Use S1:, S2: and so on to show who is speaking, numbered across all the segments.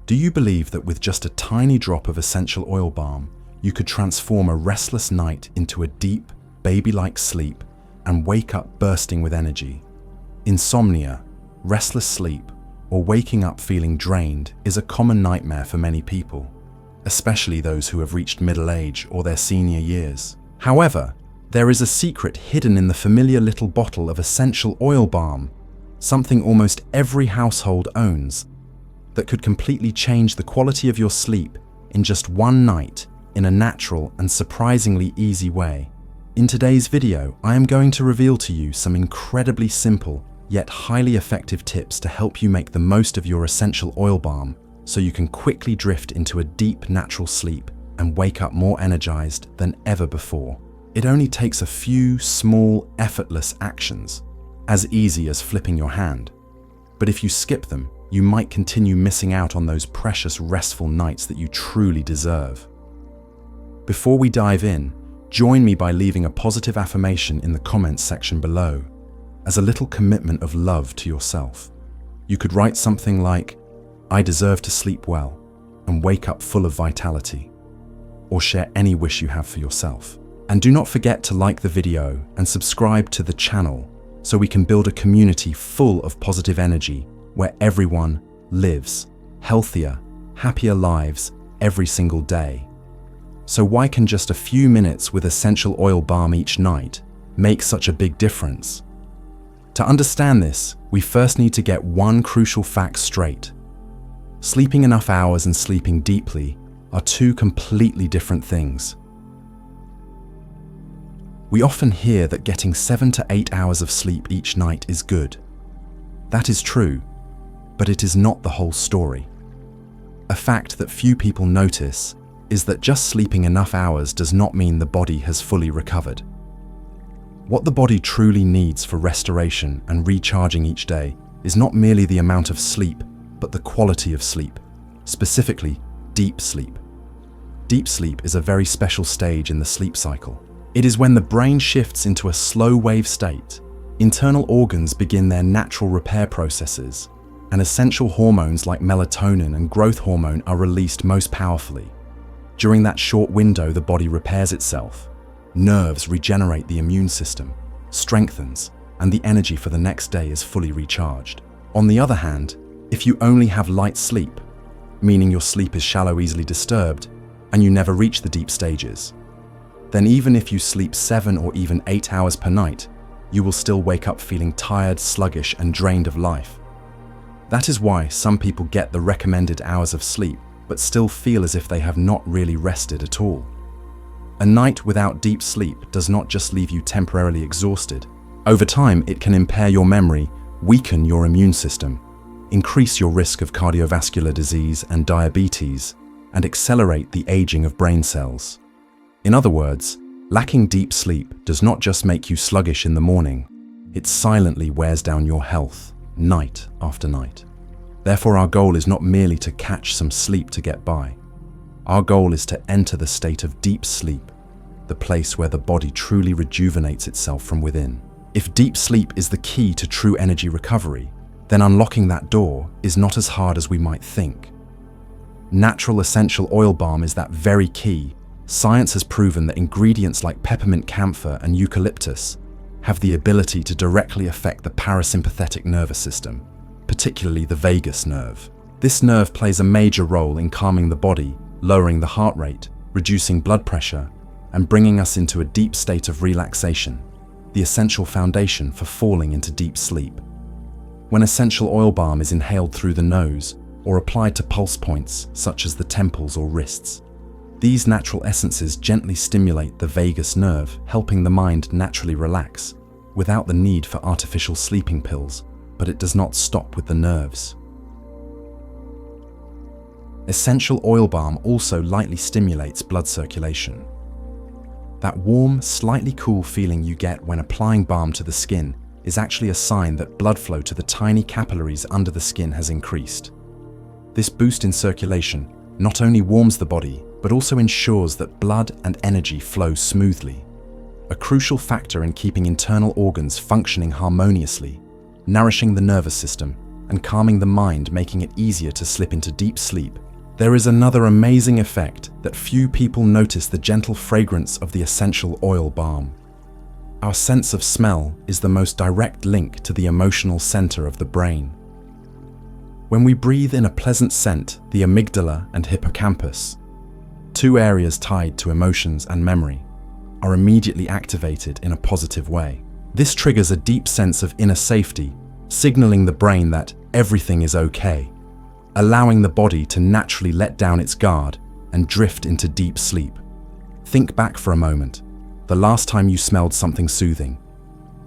S1: Do you believe that with just a tiny drop of essential oil balm, you could transform a restless night into a deep, baby-like sleep and wake up bursting with energy? Insomnia, restless sleep, or waking up feeling drained is a common nightmare for many people, especially those who have reached middle age or their senior years. However, there is a secret hidden in the familiar little bottle of essential oil balm, something almost every household owns, that could completely change the quality of your sleep in just one night in a natural and surprisingly easy way. In today's video, I am going to reveal to you some incredibly simple yet highly effective tips to help you make the most of your essential oil balm so you can quickly drift into a deep natural sleep and wake up more energized than ever before. It only takes a few small, effortless actions, as easy as flipping your hand. But if you skip them, you might continue missing out on those precious restful nights that you truly deserve. Before we dive in, join me by leaving a positive affirmation in the comments section below, as a little commitment of love to yourself. You could write something like, "I deserve to sleep well and wake up full of vitality," or share any wish you have for yourself. And do not forget to like the video and subscribe to the channel so we can build a community full of positive energy where everyone lives healthier, happier lives every single day. So why can just a few minutes with essential oil balm each night make such a big difference? To understand this, we first need to get one crucial fact straight. Sleeping enough hours and sleeping deeply are two completely different things. We often hear that getting 7 to 8 hours of sleep each night is good. That is true, but it is not the whole story. A fact that few people notice is that just sleeping enough hours does not mean the body has fully recovered. What the body truly needs for restoration and recharging each day is not merely the amount of sleep, but the quality of sleep, specifically deep sleep. Deep sleep is a very special stage in the sleep cycle. It is when the brain shifts into a slow wave state, internal organs begin their natural repair processes, and essential hormones like melatonin and growth hormone are released most powerfully. During that short window, the body repairs itself. Nerves regenerate, the immune system strengthens, and the energy for the next day is fully recharged. On the other hand, if you only have light sleep, meaning your sleep is shallow, easily disturbed, and you never reach the deep stages, then even if you sleep 7 or even 8 hours per night, you will still wake up feeling tired, sluggish, and drained of life. That is why some people get the recommended hours of sleep, but still feel as if they have not really rested at all. A night without deep sleep does not just leave you temporarily exhausted. Over time, it can impair your memory, weaken your immune system, increase your risk of cardiovascular disease and diabetes, and accelerate the aging of brain cells. In other words, lacking deep sleep does not just make you sluggish in the morning, it silently wears down your health night after night. Therefore, our goal is not merely to catch some sleep to get by. Our goal is to enter the state of deep sleep, the place where the body truly rejuvenates itself from within. If deep sleep is the key to true energy recovery, then unlocking that door is not as hard as we might think. Natural essential oil balm is that very key. Science has proven that ingredients like peppermint camphor and eucalyptus have the ability to directly affect the parasympathetic nervous system, particularly the vagus nerve. This nerve plays a major role in calming the body, lowering the heart rate, reducing blood pressure, and bringing us into a deep state of relaxation, the essential foundation for falling into deep sleep. When essential oil balm is inhaled through the nose or applied to pulse points such as the temples or wrists, these natural essences gently stimulate the vagus nerve, helping the mind naturally relax, without the need for artificial sleeping pills, but it does not stop with the nerves. Essential oil balm also lightly stimulates blood circulation. That warm, slightly cool feeling you get when applying balm to the skin is actually a sign that blood flow to the tiny capillaries under the skin has increased. This boost in circulation not only warms the body, but also ensures that blood and energy flow smoothly, a crucial factor in keeping internal organs functioning harmoniously, nourishing the nervous system, and calming the mind, making it easier to slip into deep sleep. There is another amazing effect that few people notice: the gentle fragrance of the essential oil balm. Our sense of smell is the most direct link to the emotional center of the brain. When we breathe in a pleasant scent, the amygdala and hippocampus, two areas tied to emotions and memory, are immediately activated in a positive way. This triggers a deep sense of inner safety, signaling the brain that everything is okay, allowing the body to naturally let down its guard and drift into deep sleep. Think back for a moment. The last time you smelled something soothing,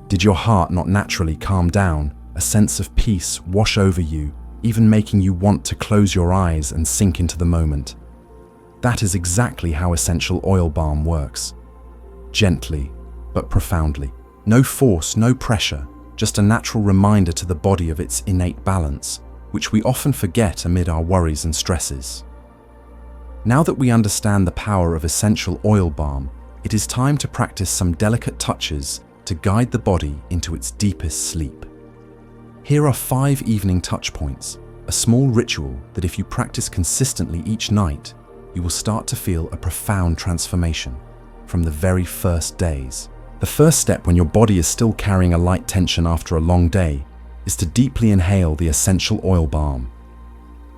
S1: did your heart not naturally calm down, a sense of peace wash over you, even making you want to close your eyes and sink into the moment? That is exactly how essential oil balm works. Gently, but profoundly. No force, no pressure, just a natural reminder to the body of its innate balance, which we often forget amid our worries and stresses. Now that we understand the power of essential oil balm, it is time to practice some delicate touches to guide the body into its deepest sleep. Here are 5 evening touch points, a small ritual that if you practice consistently each night, you will start to feel a profound transformation from the very first days. The first step, when your body is still carrying a light tension after a long day, is to deeply inhale the essential oil balm.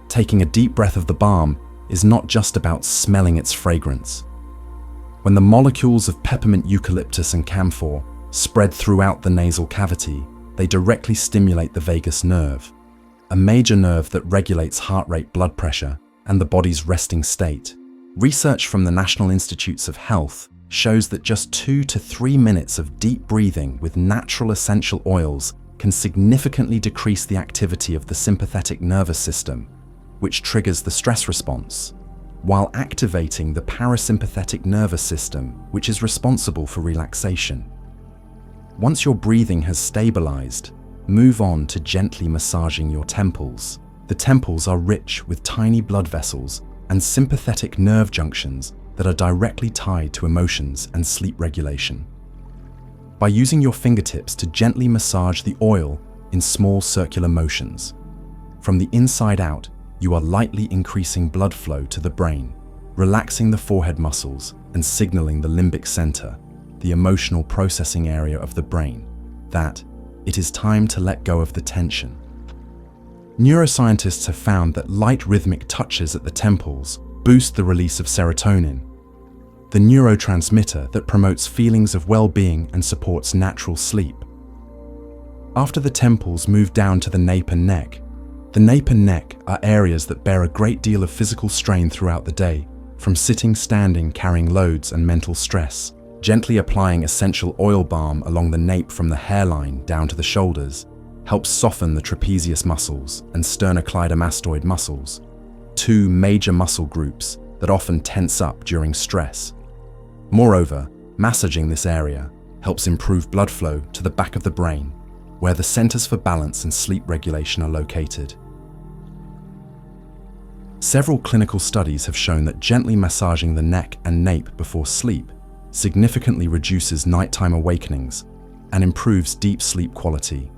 S1: Taking a deep breath of the balm is not just about smelling its fragrance. When the molecules of peppermint, eucalyptus, and camphor spread throughout the nasal cavity, they directly stimulate the vagus nerve, a major nerve that regulates heart rate, blood pressure, and the body's resting state. Research from the National Institutes of Health shows that just 2 to 3 minutes of deep breathing with natural essential oils can significantly decrease the activity of the sympathetic nervous system, which triggers the stress response, while activating the parasympathetic nervous system, which is responsible for relaxation. Once your breathing has stabilized, move on to gently massaging your temples. The temples are rich with tiny blood vessels and sympathetic nerve junctions that are directly tied to emotions and sleep regulation. By using your fingertips to gently massage the oil in small circular motions, from the inside out, you are lightly increasing blood flow to the brain, relaxing the forehead muscles and signaling the limbic center, the emotional processing area of the brain, that it is time to let go of the tension. Neuroscientists have found that light rhythmic touches at the temples boost the release of serotonin, the neurotransmitter that promotes feelings of well-being and supports natural sleep. After the temples, move down to the nape and neck. The nape and neck are areas that bear a great deal of physical strain throughout the day, from sitting, standing, carrying loads, and mental stress. Gently applying essential oil balm along the nape from the hairline down to the shoulders helps soften the trapezius muscles and sternocleidomastoid muscles, 2 major muscle groups that often tense up during stress. Moreover, massaging this area helps improve blood flow to the back of the brain, where the centers for balance and sleep regulation are located. Several clinical studies have shown that gently massaging the neck and nape before sleep significantly reduces nighttime awakenings and improves deep sleep quality.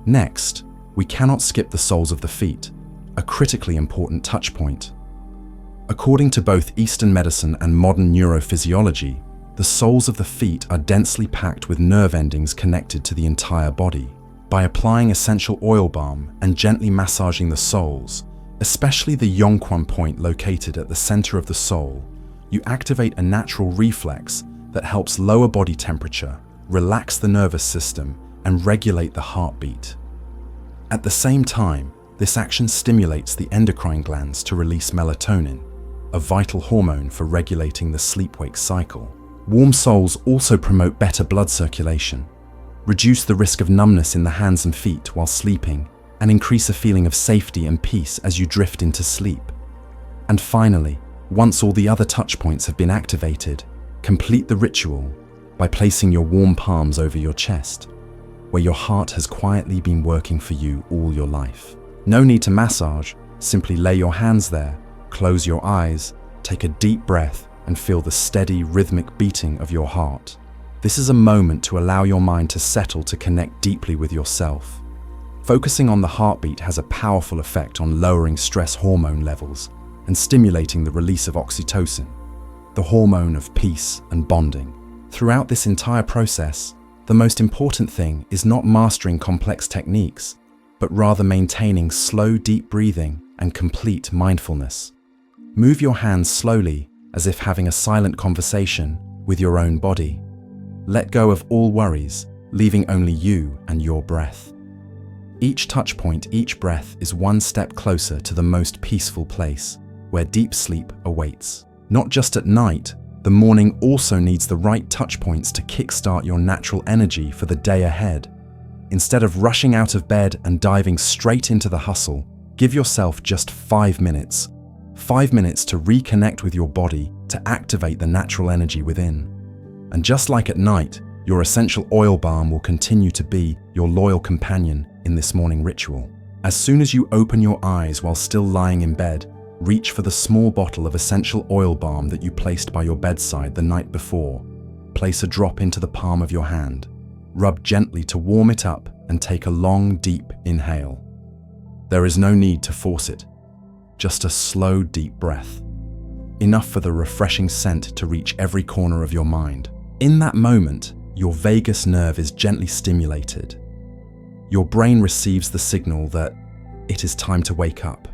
S1: Next, we cannot skip the soles of the feet, a critically important touch point. According to both Eastern medicine and modern neurophysiology, the soles of the feet are densely packed with nerve endings connected to the entire body. By applying essential oil balm and gently massaging the soles, especially the Yongquan point located at the center of the sole, you activate a natural reflex that helps lower body temperature, relax the nervous system, and regulate the heartbeat. At the same time, this action stimulates the endocrine glands to release melatonin, a vital hormone for regulating the sleep-wake cycle. Warm soles also promote better blood circulation, reduce the risk of numbness in the hands and feet while sleeping, and increase a feeling of safety and peace as you drift into sleep. And finally, once all the other touch points have been activated, complete the ritual by placing your warm palms over your chest, where your heart has quietly been working for you all your life. No need to massage, simply lay your hands there, close your eyes, take a deep breath, and feel the steady, rhythmic beating of your heart. This is a moment to allow your mind to settle, to connect deeply with yourself. Focusing on the heartbeat has a powerful effect on lowering stress hormone levels and stimulating the release of oxytocin, the hormone of peace and bonding. Throughout this entire process, the most important thing is not mastering complex techniques, but rather maintaining slow, deep breathing and complete mindfulness. Move your hands slowly, as if having a silent conversation with your own body. Let go of all worries, leaving only you and your breath. Each touch point, each breath is one step closer to the most peaceful place, where deep sleep awaits. Not just at night, the morning also needs the right touch points to kickstart your natural energy for the day ahead. Instead of rushing out of bed and diving straight into the hustle, give yourself just 5 minutes. 5 minutes to reconnect with your body, to activate the natural energy within. And just like at night, your essential oil balm will continue to be your loyal companion in this morning ritual. As soon as you open your eyes while still lying in bed, reach for the small bottle of essential oil balm that you placed by your bedside the night before. Place a drop into the palm of your hand. Rub gently to warm it up and take a long, deep inhale. There is no need to force it. Just a slow, deep breath. Enough for the refreshing scent to reach every corner of your mind. In that moment, your vagus nerve is gently stimulated. Your brain receives the signal that it is time to wake up,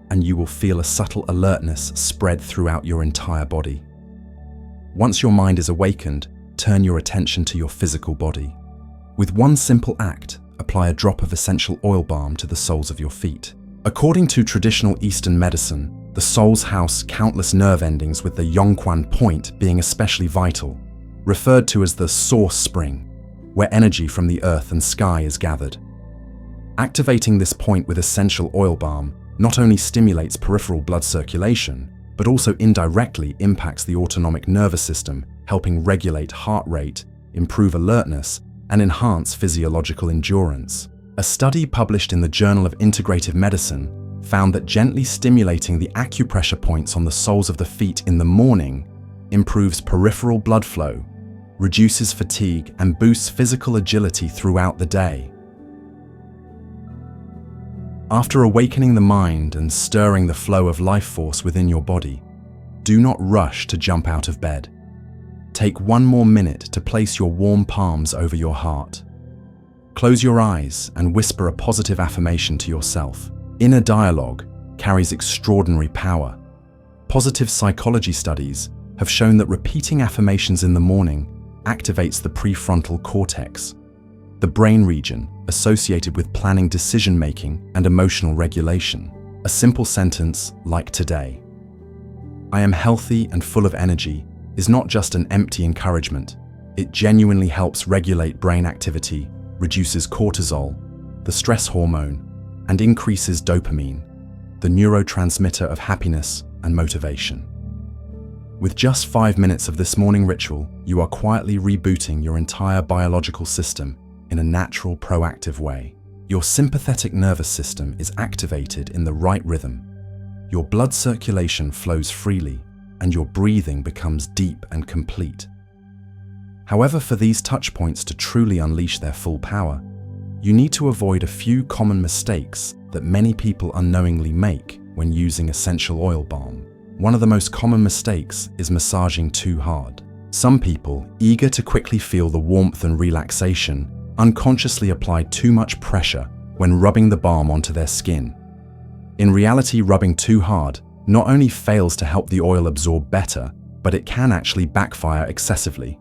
S1: and you will feel a subtle alertness spread throughout your entire body. Once your mind is awakened, turn your attention to your physical body. With one simple act, apply a drop of essential oil balm to the soles of your feet. According to traditional Eastern medicine, the soles house countless nerve endings, with the Yongquan point being especially vital, referred to as the source spring, where energy from the earth and sky is gathered. Activating this point with essential oil balm not only stimulates peripheral blood circulation, but also indirectly impacts the autonomic nervous system, helping regulate heart rate, improve alertness, and enhance physiological endurance. A study published in the Journal of Integrative Medicine found that gently stimulating the acupressure points on the soles of the feet in the morning improves peripheral blood flow, reduces fatigue, and boosts physical agility throughout the day. After awakening the mind and stirring the flow of life force within your body, do not rush to jump out of bed. Take 1 more minute to place your warm palms over your heart. Close your eyes and whisper a positive affirmation to yourself. Inner dialogue carries extraordinary power. Positive psychology studies have shown that repeating affirmations in the morning activates the prefrontal cortex, the brain region associated with planning, decision-making, and emotional regulation. A simple sentence like today, "I am healthy and full of energy," is not just an empty encouragement. It genuinely helps regulate brain activity, reduces cortisol, the stress hormone, and increases dopamine, the neurotransmitter of happiness and motivation. With just 5 minutes of this morning ritual, you are quietly rebooting your entire biological system in a natural, proactive way. Your sympathetic nervous system is activated in the right rhythm. Your blood circulation flows freely, and your breathing becomes deep and complete. However, for these touch points to truly unleash their full power, you need to avoid a few common mistakes that many people unknowingly make when using essential oil balm. One of the most common mistakes is massaging too hard. Some people, eager to quickly feel the warmth and relaxation, unconsciously apply too much pressure when rubbing the balm onto their skin. In reality, rubbing too hard not only fails to help the oil absorb better, but it can actually backfire excessively,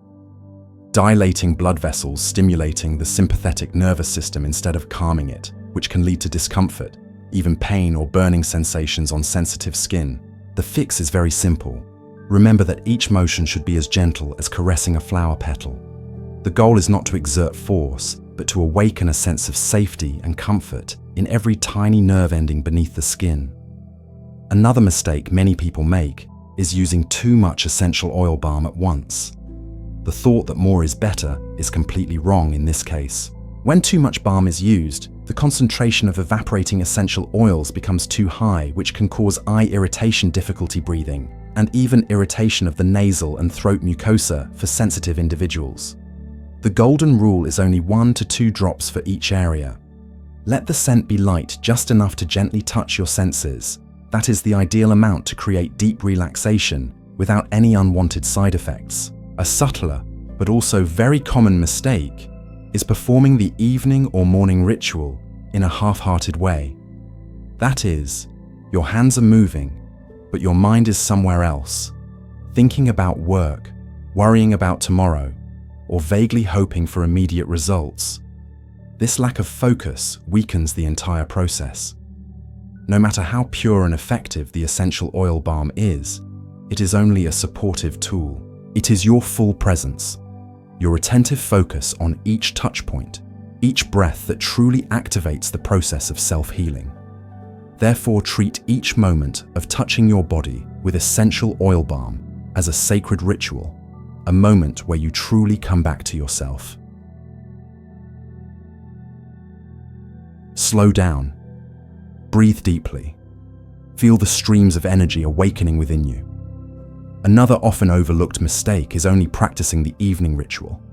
S1: dilating blood vessels, stimulating the sympathetic nervous system instead of calming it, which can lead to discomfort, even pain or burning sensations on sensitive skin. The fix is very simple. Remember that each motion should be as gentle as caressing a flower petal. The goal is not to exert force, but to awaken a sense of safety and comfort in every tiny nerve ending beneath the skin. Another mistake many people make is using too much essential oil balm at once. The thought that more is better is completely wrong in this case. When too much balm is used, the concentration of evaporating essential oils becomes too high, which can cause eye irritation, difficulty breathing, and even irritation of the nasal and throat mucosa for sensitive individuals. The golden rule is only 1 to 2 drops for each area. Let the scent be light, just enough to gently touch your senses. That is the ideal amount to create deep relaxation without any unwanted side effects. A subtler, but also very common mistake is performing the evening or morning ritual in a half-hearted way. That is, your hands are moving, but your mind is somewhere else, thinking about work, worrying about tomorrow, or vaguely hoping for immediate results. This lack of focus weakens the entire process. No matter how pure and effective the essential oil balm is, it is only a supportive tool. It is your full presence, your attentive focus on each touch point, each breath that truly activates the process of self-healing. Therefore, treat each moment of touching your body with essential oil balm as a sacred ritual, a moment where you truly come back to yourself. Slow down. Breathe deeply. Feel the streams of energy awakening within you. Another often overlooked mistake is only practicing the evening ritual,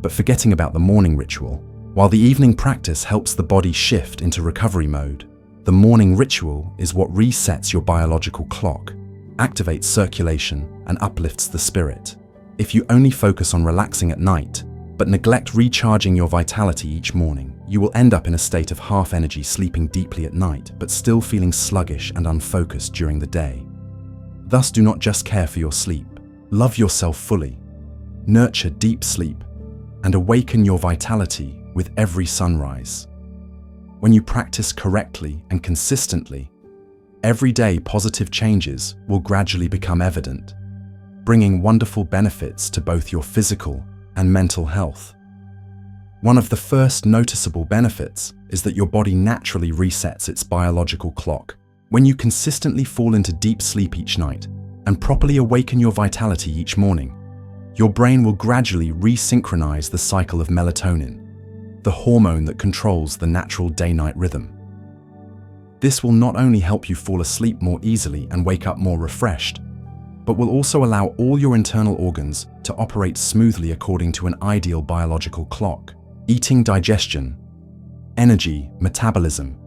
S1: but forgetting about the morning ritual. While the evening practice helps the body shift into recovery mode, the morning ritual is what resets your biological clock, activates circulation, and uplifts the spirit. If you only focus on relaxing at night, but neglect recharging your vitality each morning, you will end up in a state of half energy, sleeping deeply at night, but still feeling sluggish and unfocused during the day. Thus, do not just care for your sleep. Love yourself fully. Nurture deep sleep and awaken your vitality with every sunrise. When you practice correctly and consistently, everyday positive changes will gradually become evident, bringing wonderful benefits to both your physical and mental health. One of the first noticeable benefits is that your body naturally resets its biological clock. When you consistently fall into deep sleep each night and properly awaken your vitality each morning, your brain will gradually resynchronize the cycle of melatonin, the hormone that controls the natural day-night rhythm. This will not only help you fall asleep more easily and wake up more refreshed, but will also allow all your internal organs to operate smoothly according to an ideal biological clock. Eating, digestion, energy, metabolism,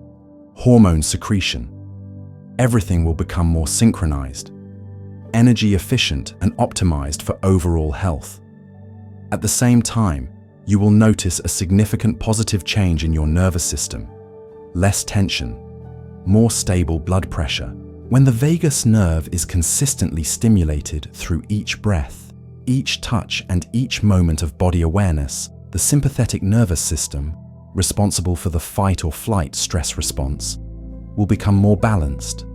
S1: hormone secretion. Everything will become more synchronized, energy efficient, and optimized for overall health. At the same time, you will notice a significant positive change in your nervous system. Less tension, more stable blood pressure. When the vagus nerve is consistently stimulated through each breath, each touch, and each moment of body awareness, the sympathetic nervous system, responsible for the fight or flight stress response, will become more balanced.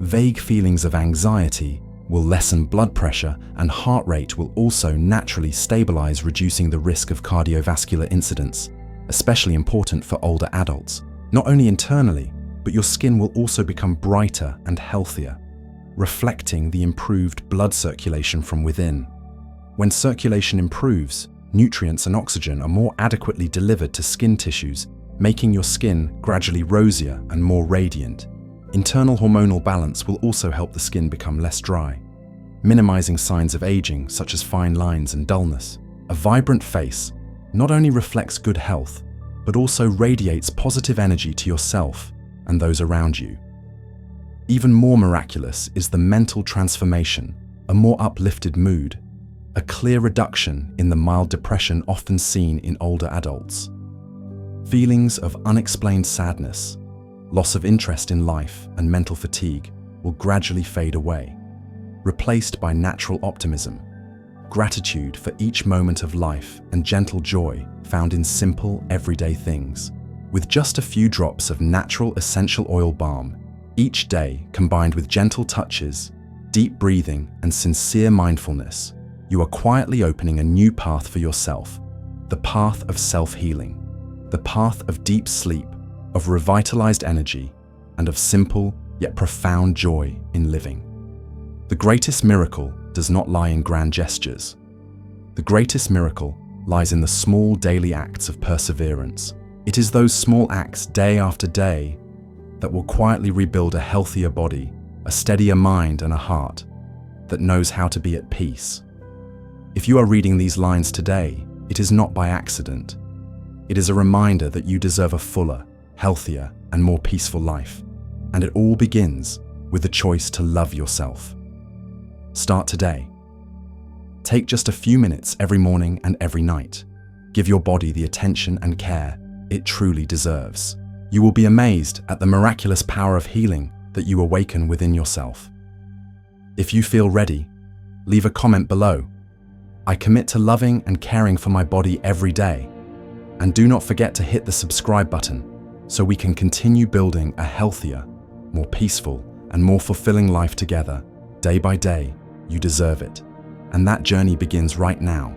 S1: Vague feelings of anxiety will lessen blood pressure, and heart rate will also naturally stabilize, reducing the risk of cardiovascular incidents, especially important for older adults. Not only internally, but your skin will also become brighter and healthier, reflecting the improved blood circulation from within. When circulation improves, nutrients and oxygen are more adequately delivered to skin tissues, making your skin gradually rosier and more radiant. Internal hormonal balance will also help the skin become less dry, minimizing signs of aging such as fine lines and dullness. A vibrant face not only reflects good health, but also radiates positive energy to yourself and those around you. Even more miraculous is the mental transformation, a more uplifted mood, a clear reduction in the mild depression often seen in older adults. Feelings of unexplained sadness, loss of interest in life, and mental fatigue will gradually fade away, replaced by natural optimism, gratitude for each moment of life, and gentle joy found in simple, everyday things. With just a few drops of natural essential oil balm each day, combined with gentle touches, deep breathing, and sincere mindfulness, you are quietly opening a new path for yourself, the path of self-healing, the path of deep sleep, of revitalized energy, and of simple yet profound joy in living. The greatest miracle does not lie in grand gestures. The greatest miracle lies in the small daily acts of perseverance. It is those small acts day after day that will quietly rebuild a healthier body, a steadier mind, and a heart that knows how to be at peace. If you are reading these lines today, it is not by accident. It is a reminder that you deserve a fuller, healthier, and more peaceful life. And it all begins with the choice to love yourself. Start today. Take just a few minutes every morning and every night. Give your body the attention and care it truly deserves. You will be amazed at the miraculous power of healing that you awaken within yourself. If you feel ready, leave a comment below. I commit to loving and caring for my body every day. And do not forget to hit the subscribe button so we can continue building a healthier, more peaceful, and more fulfilling life together. Day by day, you deserve it. And that journey begins right now.